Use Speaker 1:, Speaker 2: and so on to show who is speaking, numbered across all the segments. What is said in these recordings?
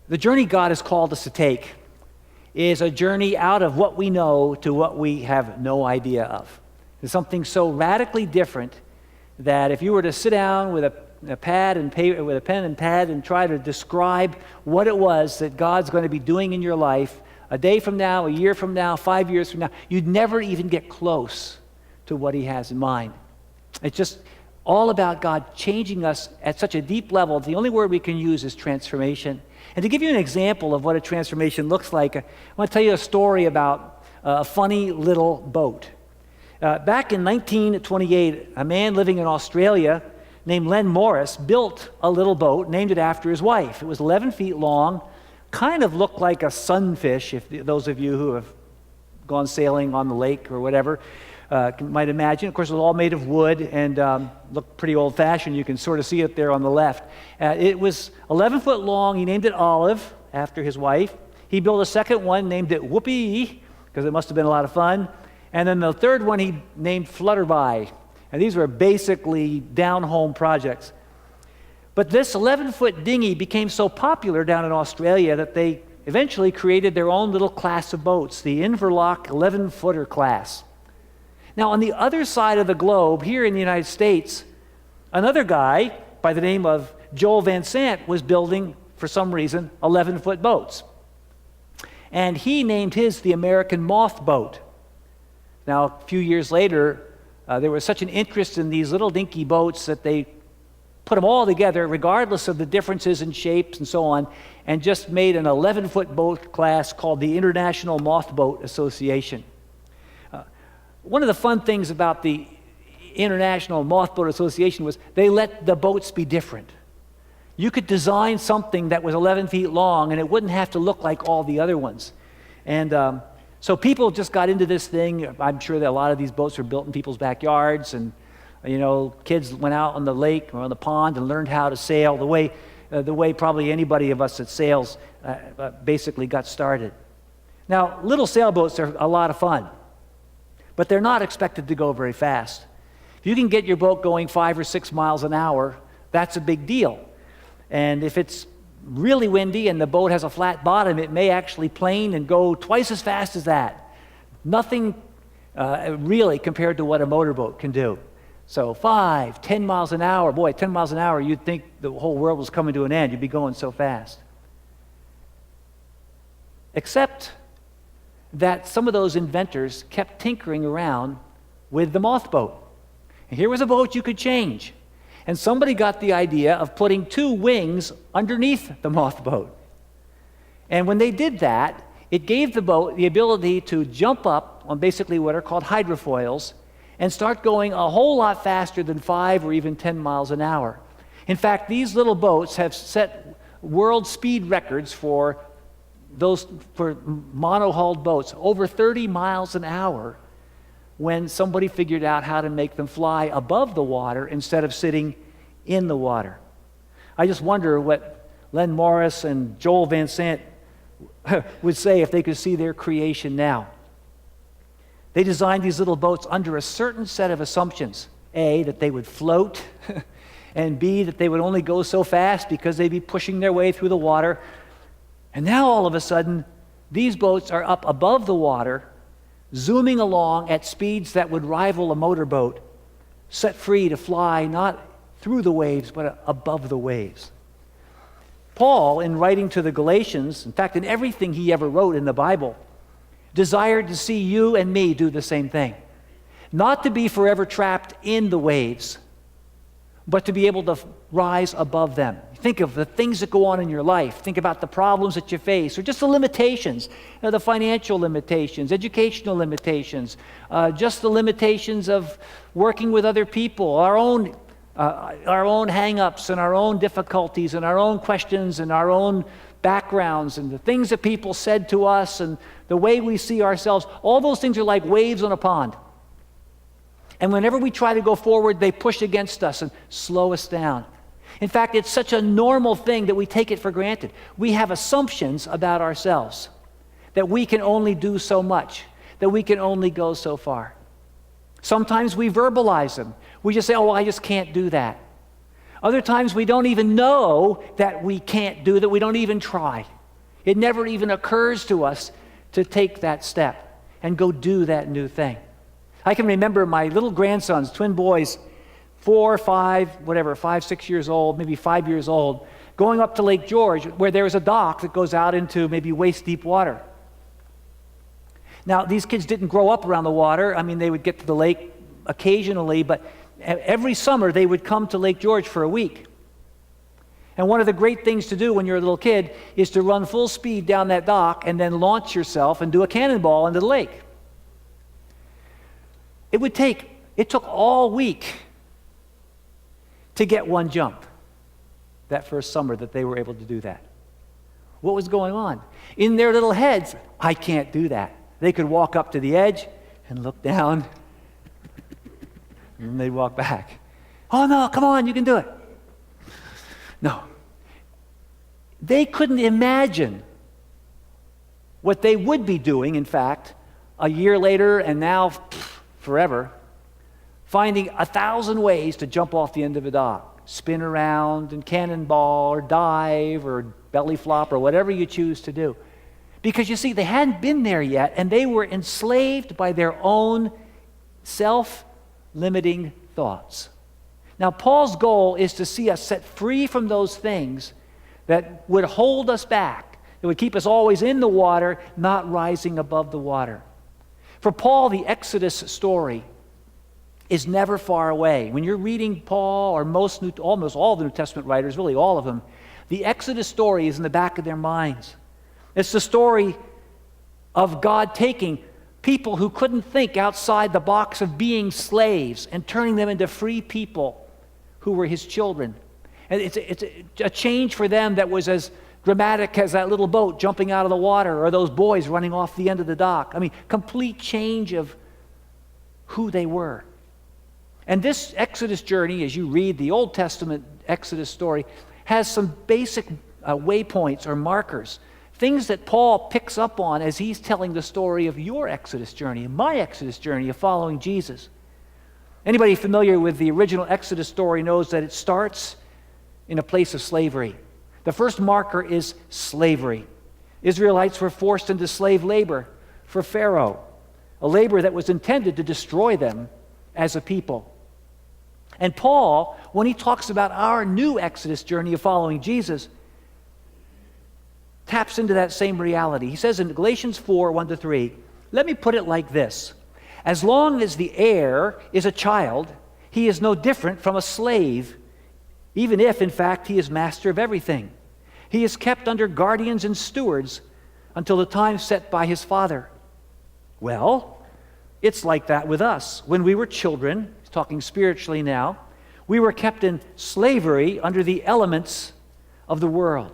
Speaker 1: The journey God has called us to take is a journey out of what we know to what we have no idea of. It's something so radically different that if you were to sit down with a pad and paper, with a pen and pad, and try to describe what it was that God's going to be doing in your life a day from now, a year from now, 5 years from now, you'd never even get close to what he has in mind. It's just all about God changing us at such a deep level. The only word we can use is transformation. And to give you an example of what a transformation looks like, I want to tell you a story about a funny little boat. Back in 1928, a man living in Australia named Len Morris built a little boat, named it after his wife. It was 11 feet long, kind of looked like a sunfish, if those of you who have gone sailing on the lake or whatever might imagine. Of course, it was all made of wood and looked pretty old-fashioned. You can sort of see it there on the left. It was 11 foot long. He named it Olive, after his wife. He built a second one, named it Whoopee, because it must have been a lot of fun. And then the third one he named Flutterby. And these were basically down-home projects. But this 11-foot dinghy became so popular down in Australia that they eventually created their own little class of boats, the Inverloch 11-footer class. Now, on the other side of the globe, here in the United States, another guy by the name of Joel Van Sant was building, for some reason, 11-foot boats. And he named his the American Moth Boat. Now, a few years later, there was such an interest in these little dinky boats that they put them all together, regardless of the differences in shapes and so on, and just made an 11-foot boat class called the International Moth Boat Association. One of the fun things about the International Moth Boat Association was they let the boats be different. You could design something that was 11 feet long, and it wouldn't have to look like all the other ones. And so people just got into this thing. I'm sure that a lot of these boats were built in people's backyards, and kids went out on the lake or on the pond and learned how to sail the way probably anybody of us that sails basically got started. Now, little sailboats are a lot of fun, but they're not expected to go very fast. If you can get your boat going 5 or 6 miles an hour, that's a big deal. And if it's really windy and the boat has a flat bottom, it may actually plane and go twice as fast as that. Nothing really compared to what a motorboat can do. So 5, 10 miles an hour, boy, 10 miles an hour, you'd think the whole world was coming to an end. You'd be going so fast. Except that some of those inventors kept tinkering around with the moth boat. And here was a boat you could change. And somebody got the idea of putting 2 wings underneath the moth boat. And when they did that, it gave the boat the ability to jump up on basically what are called hydrofoils and start going a whole lot faster than 5 or even 10 miles an hour. In fact, these little boats have set world speed records for monohulled boats, over 30 miles an hour, when somebody figured out how to make them fly above the water instead of sitting in the water. I just wonder what Len Morris and Joel Van Sant would say if they could see their creation now. They designed these little boats under a certain set of assumptions. A, that they would float, and B, that they would only go so fast because they'd be pushing their way through the water. And now all of a sudden, these boats are up above the water, zooming along at speeds that would rival a motorboat, set free to fly not through the waves, but above the waves. Paul, in writing to the Galatians, in fact, in everything he ever wrote in the Bible, desired to see you and me do the same thing. Not to be forever trapped in the waves, but to be able to rise above them. Think of the things that go on in your life. Think about the problems that you face, or just the limitations, the financial limitations, educational limitations, just the limitations of working with other people, our own hang-ups and our own difficulties and our own questions and our own backgrounds and the things that people said to us and the way we see ourselves. All those things are like waves on a pond. And whenever we try to go forward, they push against us and slow us down. In fact, it's such a normal thing that we take it for granted. We have assumptions about ourselves, that we can only do so much, that we can only go so far. Sometimes we verbalize them. We just say, oh, I just can't do that. Other times we don't even know that we can't do that. We don't even try. It never even occurs to us to take that step and go do that new thing. I can remember my little grandsons, twin boys, 4, 5, whatever, 5, 6 years old, maybe 5 years old, going up to Lake George where there is a dock that goes out into maybe waist-deep water. Now, these kids didn't grow up around the water. I mean, they would get to the lake occasionally, but every summer they would come to Lake George for a week. And one of the great things to do when you're a little kid is to run full speed down that dock and then launch yourself and do a cannonball into the lake. It took all week to get one jump that first summer that they were able to do that. What was going on? In their little heads, I can't do that. They could walk up to the edge and look down, and they'd walk back. Oh no, come on, you can do it. No. They couldn't imagine what they would be doing, in fact, a year later and now forever, finding 1,000 ways to jump off the end of a dock, spin around and cannonball or dive or belly flop or whatever you choose to do. Because you see, they hadn't been there yet, and they were enslaved by their own self-limiting thoughts. Now, Paul's goal is to see us set free from those things that would hold us back, that would keep us always in the water, not rising above the water. For Paul, the Exodus story is never far away. When you're reading Paul or almost all the New Testament writers, really all of them, the Exodus story is in the back of their minds. It's the story of God taking people who couldn't think outside the box of being slaves and turning them into free people who were his children. And it's a change for them that was as dramatic as that little boat jumping out of the water or those boys running off the end of the dock. I mean, complete change of who they were. And this Exodus journey, as you read the Old Testament Exodus story, has some basic waypoints or markers, things that Paul picks up on as he's telling the story of your Exodus journey, and my Exodus journey of following Jesus. Anybody familiar with the original Exodus story knows that it starts in a place of slavery. The first marker is slavery. Israelites were forced into slave labor for Pharaoh, a labor that was intended to destroy them as a people. And Paul, when he talks about our new Exodus journey of following Jesus, taps into that same reality. He says in Galatians 4, 1-3, let me put it like this. As long as the heir is a child, he is no different from a slave, even if, in fact, he is master of everything. He is kept under guardians and stewards until the time set by his father. Well, it's like that with us. When we were children, he's talking spiritually now, we were kept in slavery under the elements of the world.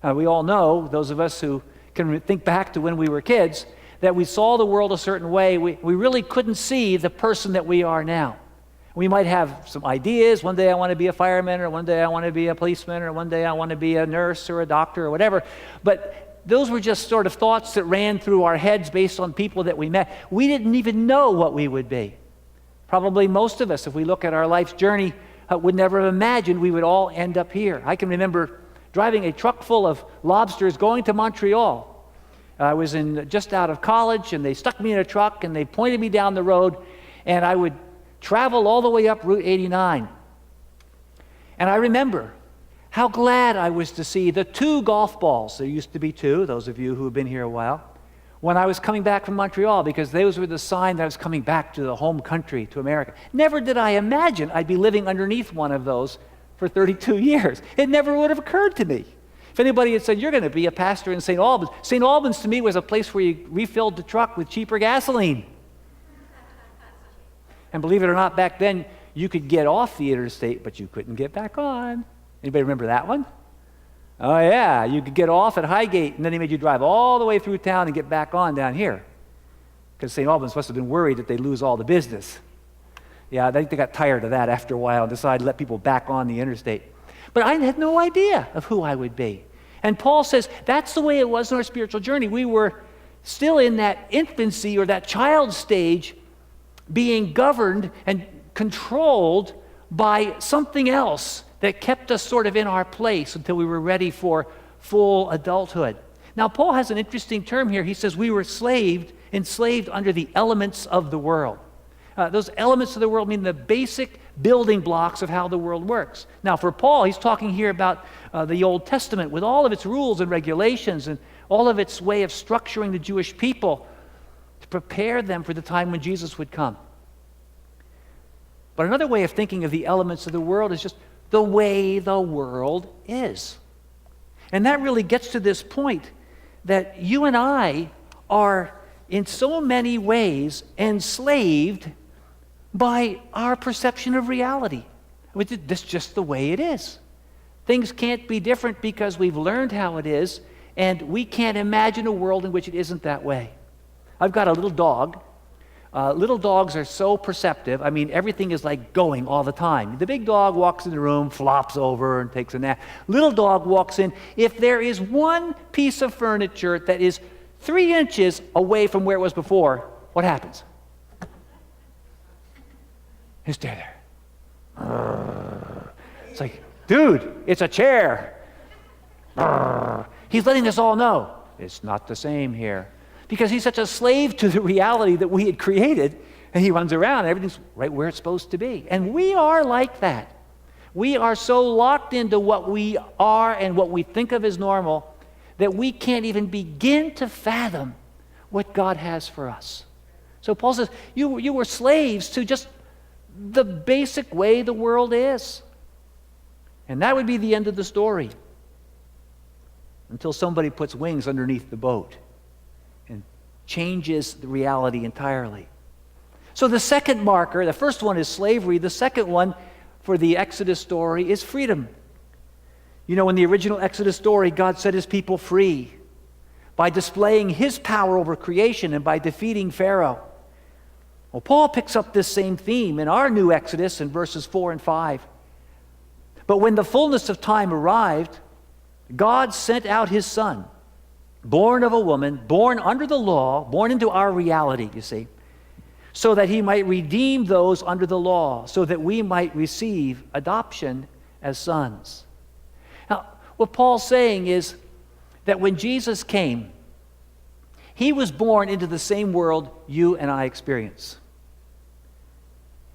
Speaker 1: We all know, those of us who can think back to when we were kids, that we saw the world a certain way. We really couldn't see the person that we are now. We might have some ideas. One day I want to be a fireman, or one day I want to be a policeman, or one day I want to be a nurse or a doctor or whatever. But those were just sort of thoughts that ran through our heads based on people that we met. We didn't even know what we would be. Probably most of us, if we look at our life's journey, would never have imagined we would all end up here. I can remember driving a truck full of lobsters going to Montreal. I was just out of college, and they stuck me in a truck, and they pointed me down the road, and I would travel all the way up Route 89. And I remember how glad I was to see the 2 golf balls. There used to be 2, those of you who have been here a while, when I was coming back from Montreal, because those were the sign that I was coming back to the home country, to America. Never did I imagine I'd be living underneath one of those for 32 years. It never would have occurred to me. If anybody had said, you're going to be a pastor in St. Albans, St. Albans to me was a place where you refilled the truck with cheaper gasoline. And believe it or not, back then, you could get off the interstate, but you couldn't get back on. Anybody remember that one? Oh yeah, you could get off at Highgate, and then they made you drive all the way through town and get back on down here. Because St. Albans must have been worried that they'd lose all the business. Yeah, I think they got tired of that after a while and decided to let people back on the interstate. But I had no idea of who I would be. And Paul says that's the way it was in our spiritual journey. We were still in that infancy or that child stage, being governed and controlled by something else that kept us sort of in our place until we were ready for full adulthood. Now, Paul has an interesting term here. He says we were enslaved under the elements of the world. Those elements of the world mean the basic building blocks of how the world works. Now, for Paul, he's talking here about the Old Testament with all of its rules and regulations and all of its way of structuring the Jewish people to prepare them for the time when Jesus would come. But another way of thinking of the elements of the world is just the way the world is. And that really gets to this point that you and I are in so many ways enslaved by our perception of reality. This is just the way it is. Things can't be different because we've learned how it is, and we can't imagine a world in which it isn't that way. I've got a little dog. Little dogs are so perceptive. I mean, everything is like going all the time. The big dog walks in the room, flops over, and takes a nap. Little dog walks in. If there is one piece of furniture that is 3 inches away from where it was before, what happens? He'll stay there. It's like, dude, it's a chair. He's letting us all know it's not the same here. Because he's such a slave to the reality that we had created, and he runs around and everything's right where it's supposed to be. And we are like that. We are so locked into what we are and what we think of as normal that we can't even begin to fathom what God has for us. So Paul says, you were slaves to just the basic way the world is. And that would be the end of the story. Until somebody puts wings underneath the boat and changes the reality entirely. So the second marker, the first one is slavery. The second one for the Exodus story is freedom. You know, in the original Exodus story, God set his people free by displaying his power over creation and by defeating Pharaoh. Well, Paul picks up this same theme in our new Exodus in verses 4 and 5. But when the fullness of time arrived, God sent out his Son, born of a woman, born under the law, born into our reality, you see, so that he might redeem those under the law, so that we might receive adoption as sons. Now, what Paul's saying is that when Jesus came, he was born into the same world you and I experience.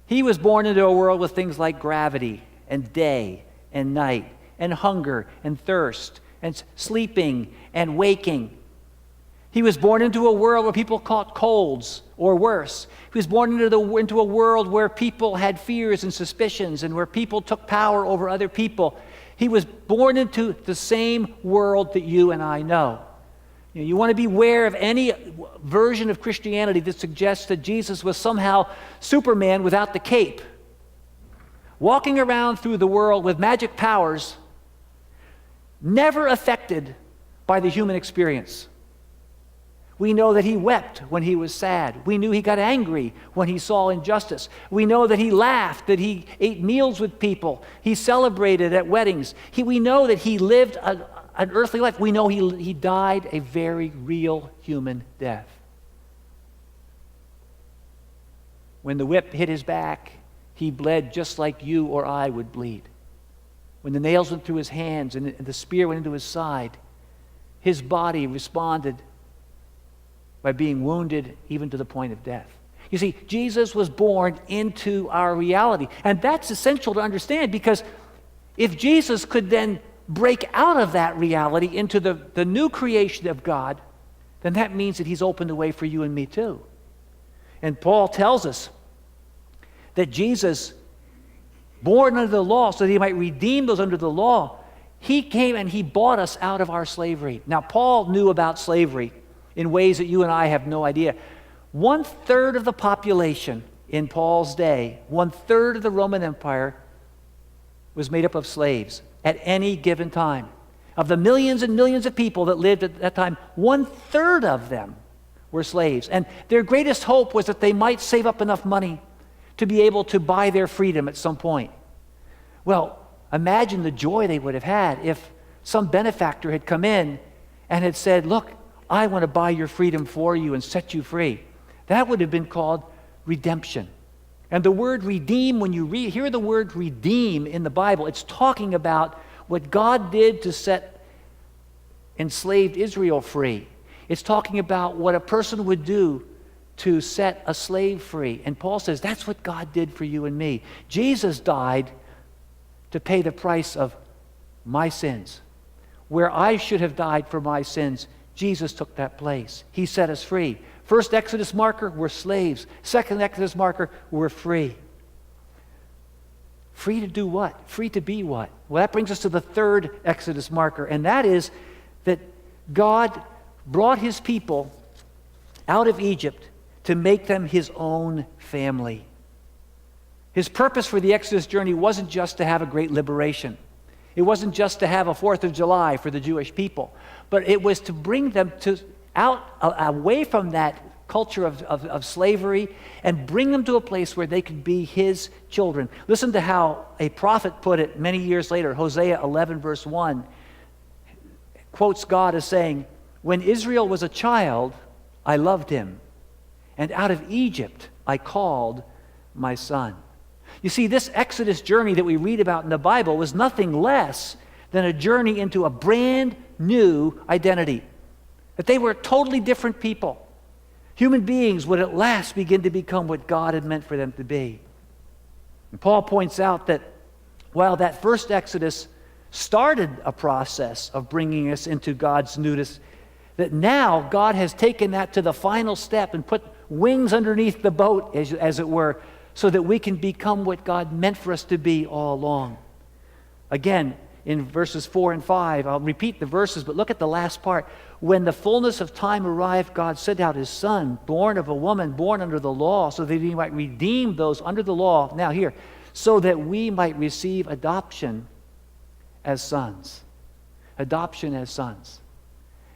Speaker 1: He was born into a world with things like gravity and day and night and hunger and thirst and sleeping and waking. He was born into a world where people caught colds or worse. He was born into a world where people had fears and suspicions and where people took power over other people. He was born into the same world that you and I know. You want to beware of any version of Christianity that suggests that Jesus was somehow Superman without the cape, walking around through the world with magic powers, never affected by the human experience. We know that he wept when he was sad. We knew he got angry when he saw injustice. We know that he laughed, that he ate meals with people. He celebrated at weddings. We know that he lived an earthly life. We know he died a very real human death. When the whip hit his back, he bled just like you or I would bleed. When the nails went through his hands and the spear went into his side, his body responded by being wounded even to the point of death. You see, Jesus was born into our reality. And that's essential to understand, because if Jesus could then break out of that reality into the new creation of God, then that means that he's opened the way for you and me too. And Paul tells us that Jesus, born under the law so that he might redeem those under the law, he came and he bought us out of our slavery. Now, Paul knew about slavery in ways that you and I have no idea. 1/3 of the population in Paul's day, 1/3 of the Roman Empire, was made up of slaves at any given time. Of the millions and millions of people that lived at that time, 1/3 of them were slaves. And their greatest hope was that they might save up enough money to be able to buy their freedom at some point. Well, imagine the joy they would have had if some benefactor had come in and had said, look, I want to buy your freedom for you and set you free. That would have been called redemption. And the word redeem, when you hear the word redeem in the Bible, it's talking about what God did to set enslaved Israel free. It's talking about what a person would do to set a slave free. And Paul says that's what God did for you and me. Jesus died to pay the price of my sins. Where I should have died for my sins, Jesus took that place. He set us free. First Exodus marker, we're slaves. Second Exodus marker, we're free. Free to do what? Free to be what? Well, that brings us to the third Exodus marker, and that is that God brought his people out of Egypt to make them his own family. His purpose for the Exodus journey wasn't just to have a great liberation. It wasn't just to have a 4th of July for the Jewish people, but it was to bring them away from that culture of slavery and bring them to a place where they could be his children. Listen to how a prophet put it many years later. Hosea 11 verse 1 quotes God as saying, "When Israel was a child, I loved him, and out of Egypt I called my son." You see, this Exodus journey that we read about in the Bible was nothing less than a journey into a brand new identity. That they were totally different people. Human beings would at last begin to become what God had meant for them to be. And Paul points out that while that first Exodus started a process of bringing us into God's newness, that now God has taken that to the final step and put wings underneath the boat, as it were, so that we can become what God meant for us to be all along. Again, in verses 4 and 5, I'll repeat the verses, but look at the last part. When the fullness of time arrived, God sent out his son, born of a woman, born under the law, so that he might redeem those under the law. Now here, so that we might receive adoption as sons. Adoption as sons.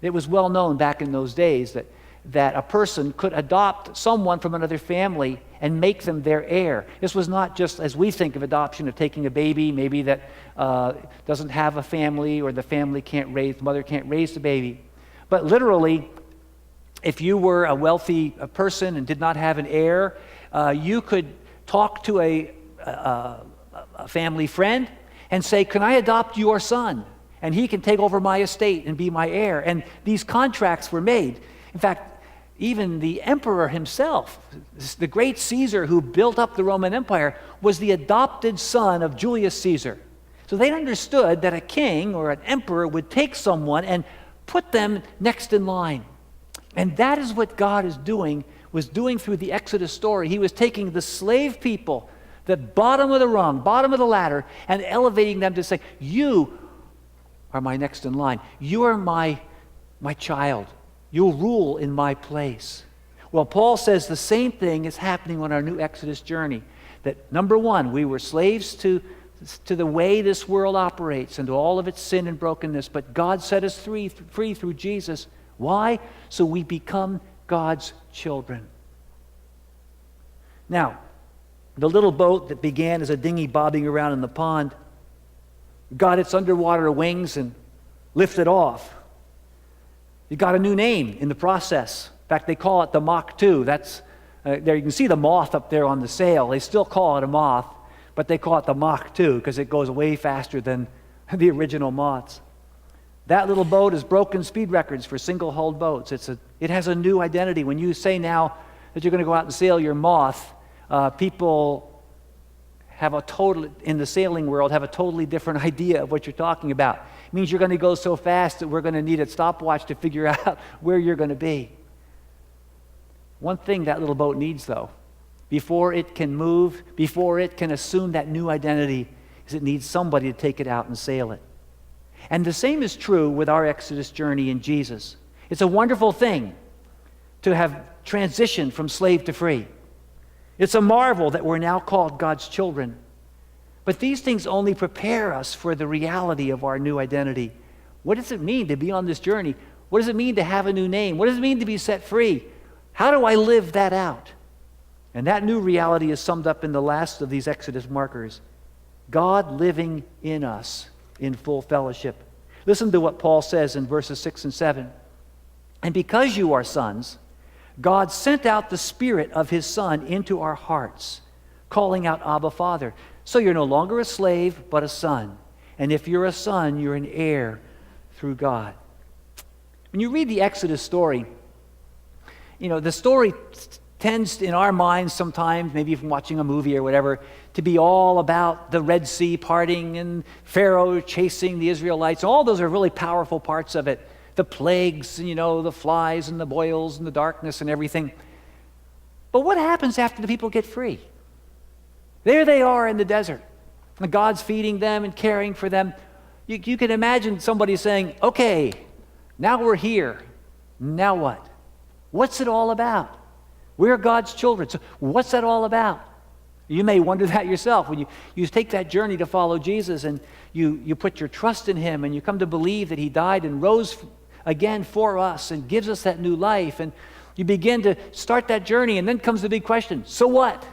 Speaker 1: It was well known back in those days that a person could adopt someone from another family and make them their heir. This was not just as we think of adoption, of taking a baby, maybe that doesn't have a family, or the mother can't raise the baby. But literally, if you were a wealthy person and did not have an heir, you could talk to a family friend and say, "Can I adopt your son? And he can take over my estate and be my heir." And these contracts were made. In fact, even the emperor himself, the great Caesar who built up the Roman Empire, was the adopted son of Julius Caesar. So they understood that a king or an emperor would take someone and put them next in line. And that is what God was doing through the Exodus story. He was taking the slave people, the bottom of the rung, bottom of the ladder, and elevating them to say, "You are my next in line. You are my child. You'll rule in my place." Well, Paul says the same thing is happening on our new Exodus journey. That number one, we were slaves to the way this world operates and to all of its sin and brokenness, but God set us free through Jesus. Why? So we become God's children. Now, the little boat that began as a dinghy bobbing around in the pond got its underwater wings and lifted off. It got a new name in the process. In fact, they call it the Mach 2. There you can see the moth up there on the sail. They still call it a moth, but they call it the Mach 2 because it goes way faster than the original moths. That little boat has broken speed records for single-hulled boats. It has a new identity. When you say now that you're going to go out and sail your moth, people in the sailing world have a totally different idea of what you're talking about. It means you're going to go so fast that we're going to need a stopwatch to figure out where you're going to be. One thing that little boat needs, though, before it can move, before it can assume that new identity, is it needs somebody to take it out and sail it. And the same is true with our Exodus journey in Jesus. It's a wonderful thing to have transitioned from slave to free. It's a marvel that we're now called God's children. But these things only prepare us for the reality of our new identity. What does it mean to be on this journey? What does it mean to have a new name? What does it mean to be set free? How do I live that out? And that new reality is summed up in the last of these Exodus markers. God living in us in full fellowship. Listen to what Paul says in verses 6 and 7. "And because you are sons, God sent out the Spirit of his Son into our hearts, calling out, 'Abba, Father.' So you're no longer a slave, but a son. And if you're a son, you're an heir through God." When you read the Exodus story, the story tends in our minds sometimes, maybe from watching a movie or whatever, to be all about the Red Sea parting and Pharaoh chasing the Israelites. All those are really powerful parts of it. The plagues, and, the flies and the boils and the darkness and everything. But what happens after the people get free? There they are in the desert. And God's feeding them and caring for them. You can imagine somebody saying, okay, now we're here. Now what? What's it all about? We're God's children. So what's that all about? You may wonder that yourself when you take that journey to follow Jesus and you put your trust in him and you come to believe that he died and rose again for us and gives us that new life, and you begin to start that journey, and then comes the big question, so what?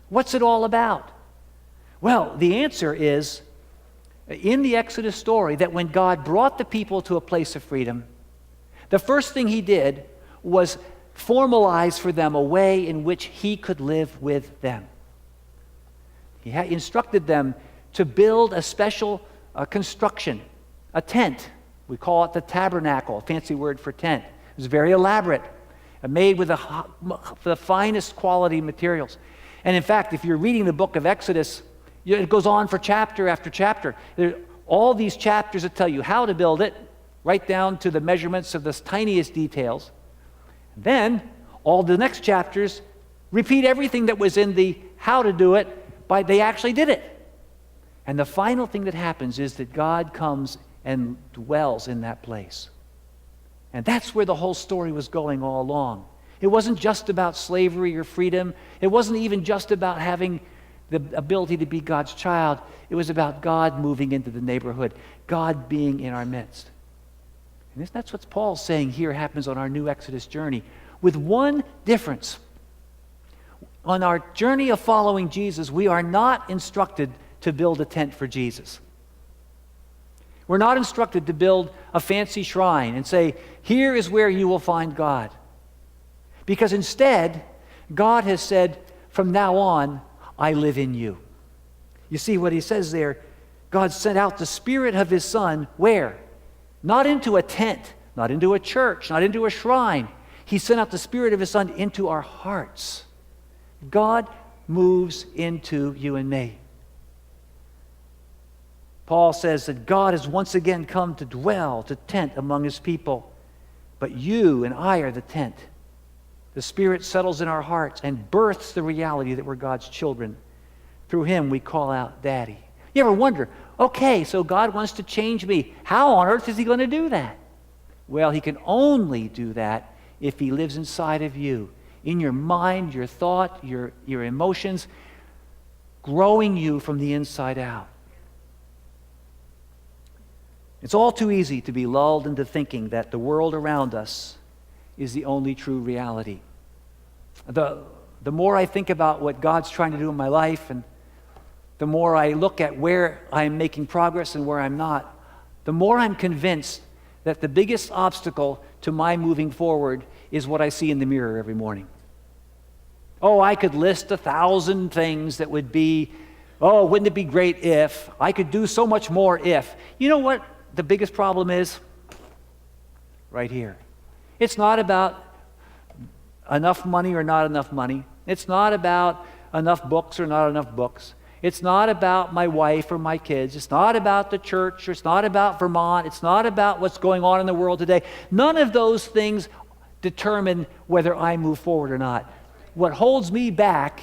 Speaker 1: What's it all about? Well, the answer is in the Exodus story that when God brought the people to a place of freedom, the first thing he did was formalize for them a way in which he could live with them. He instructed them to build a special construction, a tent. We call it the tabernacle, a fancy word for tent. It was very elaborate, made with the finest quality materials. And in fact, if you're reading the book of Exodus, it goes on for chapter after chapter. There are all these chapters that tell you how to build it, right down to the measurements of the tiniest details. Then, all the next chapters repeat everything that was in the how to do it, but they actually did it. And the final thing that happens is that God comes and dwells in that place. And that's where the whole story was going all along. It wasn't just about slavery or freedom. It wasn't even just about having the ability to be God's child. It was about God moving into the neighborhood, God being in our midst. And that's what Paul's saying here happens on our new Exodus journey, with one difference. On our journey of following Jesus, we are not instructed to build a tent for Jesus. We're not instructed to build a fancy shrine and say, here is where you will find God. Because instead, God has said, from now on, I live in you. You see what he says there? God sent out the Spirit of his Son, where? Not into a tent, not into a church, not into a shrine. He sent out the Spirit of his Son into our hearts. God moves into you and me. Paul says that God has once again come to dwell, to tent among his people. But you and I are the tent. The Spirit settles in our hearts and births the reality that we're God's children. Through him we call out, Daddy. You ever wonder, okay, so God wants to change me. How on earth is he going to do that? Well, he can only do that if he lives inside of you, in your mind, your thought, your emotions, growing you from the inside out. It's all too easy to be lulled into thinking that the world around us is the only true reality. The more I think about what God's trying to do in my life, and the more I look at where I'm making progress and where I'm not, the more I'm convinced that the biggest obstacle to my moving forward is what I see in the mirror every morning. Oh, I could list 1,000 things that would be, oh, wouldn't it be great if? I could do so much more if. You know what the biggest problem is? Right here. It's not about enough money or not enough money. It's not about enough books or not enough books. It's not about my wife or my kids. It's not about the church. Or it's not about Vermont. It's not about what's going on in the world today. None of those things determine whether I move forward or not. What holds me back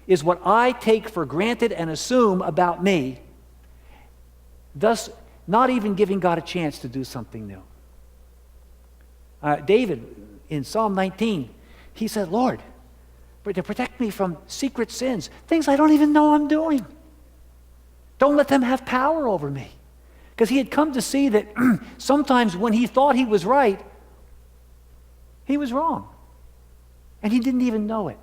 Speaker 1: is what I take for granted and assume about me, thus not even giving God a chance to do something new. David, in Psalm 19, he said, Lord, to protect me from secret sins, things I don't even know I'm doing. Don't let them have power over me. Because he had come to see that sometimes when he thought he was right, he was wrong. And he didn't even know it.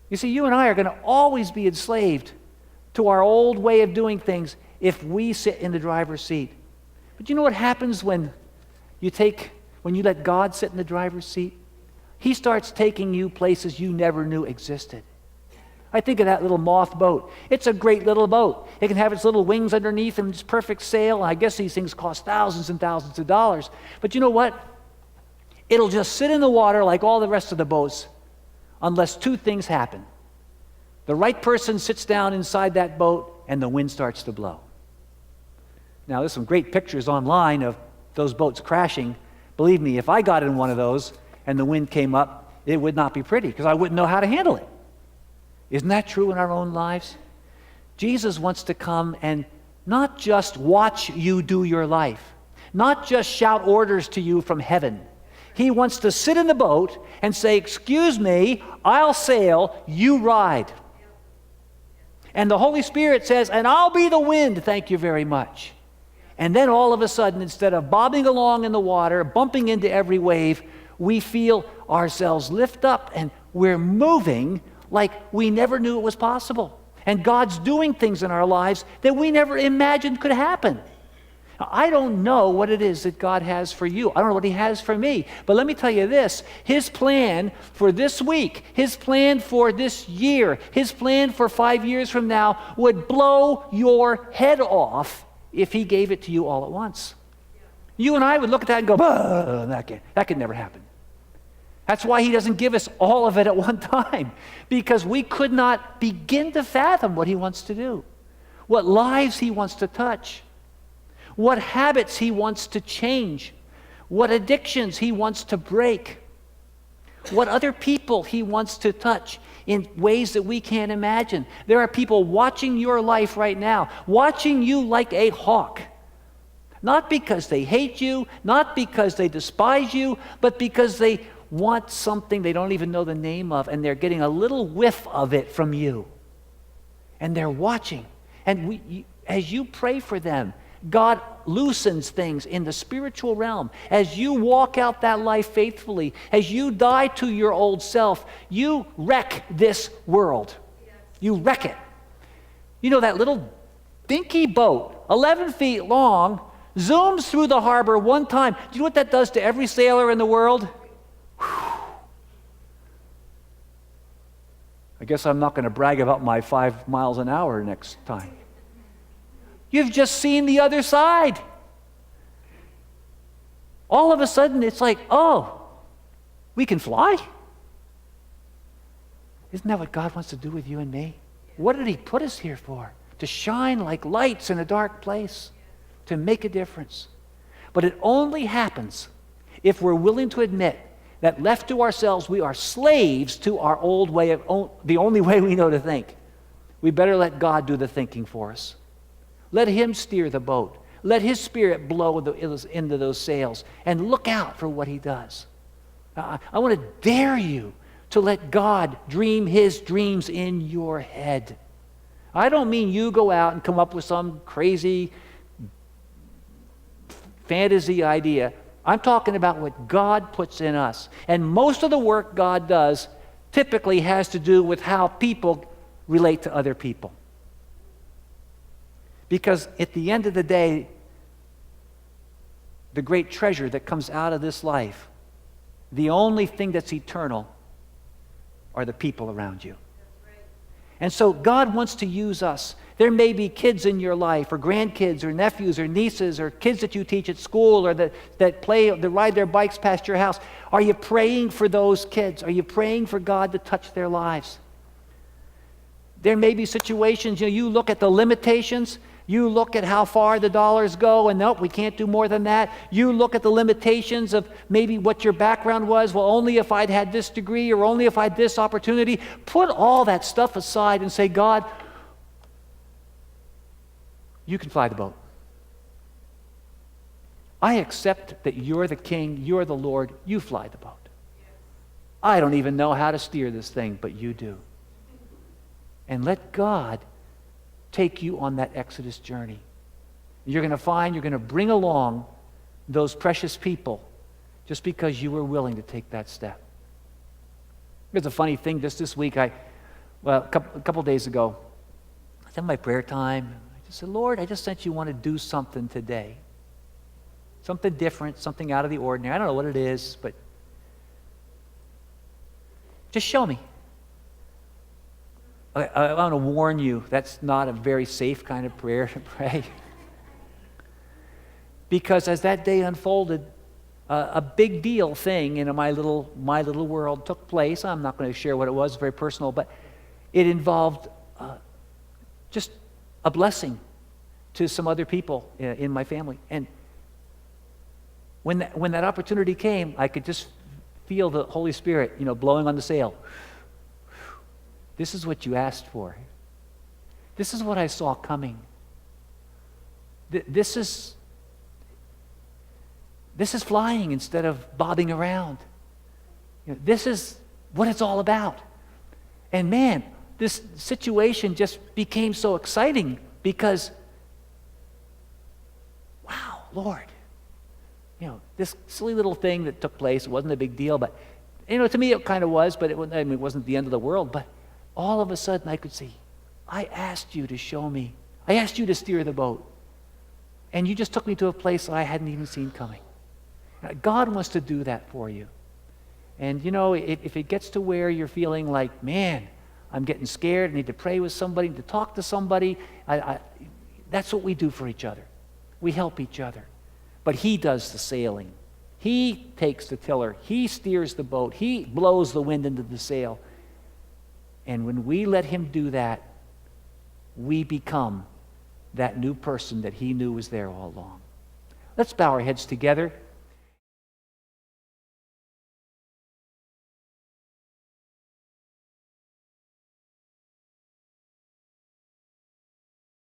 Speaker 1: You see, you and I are going to always be enslaved to our old way of doing things if we sit in the driver's seat. But you know what happens when you let God sit in the driver's seat? He starts taking you places you never knew existed. I think of that little moth boat. It's a great little boat. It can have its little wings underneath and its perfect sail. I guess these things cost thousands and thousands of dollars. But you know what? It'll just sit in the water like all the rest of the boats unless two things happen. The right person sits down inside that boat and the wind starts to blow. Now, there's some great pictures online of those boats crashing. Believe me, if I got in one of those and the wind came up, it would not be pretty because I wouldn't know how to handle it. Isn't that true in our own lives? Jesus wants to come and not just watch you do your life, not just shout orders to you from heaven. He wants to sit in the boat and say, "Excuse me, I'll sail, you ride." And the Holy Spirit says, "And I'll be the wind, thank you very much." And then all of a sudden, instead of bobbing along in the water, bumping into every wave, we feel ourselves lift up and we're moving like we never knew it was possible. And God's doing things in our lives that we never imagined could happen. Now, I don't know what it is that God has for you. I don't know what He has for me. But let me tell you this. His plan for this week, His plan for this year, His plan for 5 years from now would blow your head off if He gave it to you all at once. You and I would look at that and go, that could never happen. That's why He doesn't give us all of it at one time, because we could not begin to fathom what He wants to do, what lives He wants to touch, what habits He wants to change, what addictions He wants to break, what other people He wants to touch in ways that we can't imagine. There are people watching your life right now, watching you like a hawk. Not because they hate you, not because they despise you, but because they want something they don't even know the name of, and they're getting a little whiff of it from you. And they're watching. And as you pray for them, God loosens things in the spiritual realm. As you walk out that life faithfully, as you die to your old self, you wreck this world. You wreck it. You know, that little dinky boat, 11 feet long, zooms through the harbor one time. Do you know what that does to every sailor in the world? I guess I'm not going to brag about my 5 miles an hour next time. You've just seen the other side. All of a sudden, it's like, oh, we can fly? Isn't that what God wants to do with you and me? What did He put us here for? To shine like lights in a dark place, to make a difference. But it only happens if we're willing to admit that left to ourselves, we are slaves to our old way of, the only way we know to think. We better let God do the thinking for us. Let Him steer the boat. Let His Spirit blow into those sails, and look out for what He does. I want to dare you to let God dream His dreams in your head. I don't mean you go out and come up with some crazy fantasy idea. I'm talking about what God puts in us. And most of the work God does typically has to do with how people relate to other people. Because at the end of the day, the great treasure that comes out of this life, the only thing that's eternal, are the people around you. And so God wants to use us. There may be kids in your life, or grandkids, or nephews, or nieces, or kids that you teach at school, or that ride their bikes past your house. Are you praying for those kids? Are you praying for God to touch their lives? There may be situations, you look at the limitations, you look at how far the dollars go, and nope, we can't do more than that. You look at the limitations of maybe what your background was. Well, only if I'd had this degree, or only if I had this opportunity. Put all that stuff aside and say, God, you can fly the boat. I accept that you're the King, you're the Lord, you fly the boat. I don't even know how to steer this thing, but you do. And let God take you on that Exodus journey. You're going to find you're going to bring along those precious people just because you were willing to take that step. There's a funny thing just this week. A couple days ago, I was in my prayer time. I just said, Lord, I just sense you want to do something today. Something different, something out of the ordinary. I don't know what it is, but just show me. I want to warn you, that's not a very safe kind of prayer to pray. Because as that day unfolded, a big deal thing in my little world took place. I'm not going to share what it was, very personal, but it involved just a blessing to some other people in my family. And when that opportunity came, I could just feel the Holy Spirit, blowing on the sail. This is what you asked for. This is what I saw coming. This is flying instead of bobbing around. This is what it's all about. And man, this situation just became so exciting because, wow, Lord, this silly little thing that took place, it wasn't a big deal, but to me it kind of was, but it wasn't the end of the world. But all of a sudden I could see, I asked you to show me. I asked you to steer the boat. And you just took me to a place that I hadn't even seen coming. God wants to do that for you. And if it gets to where you're feeling like, man, I'm getting scared, I need to pray with somebody, to talk to somebody, that's what we do for each other. We help each other. But He does the sailing. He takes the tiller. He steers the boat. He blows the wind into the sail. And when we let Him do that, we become that new person that He knew was there all along. Let's bow our heads together.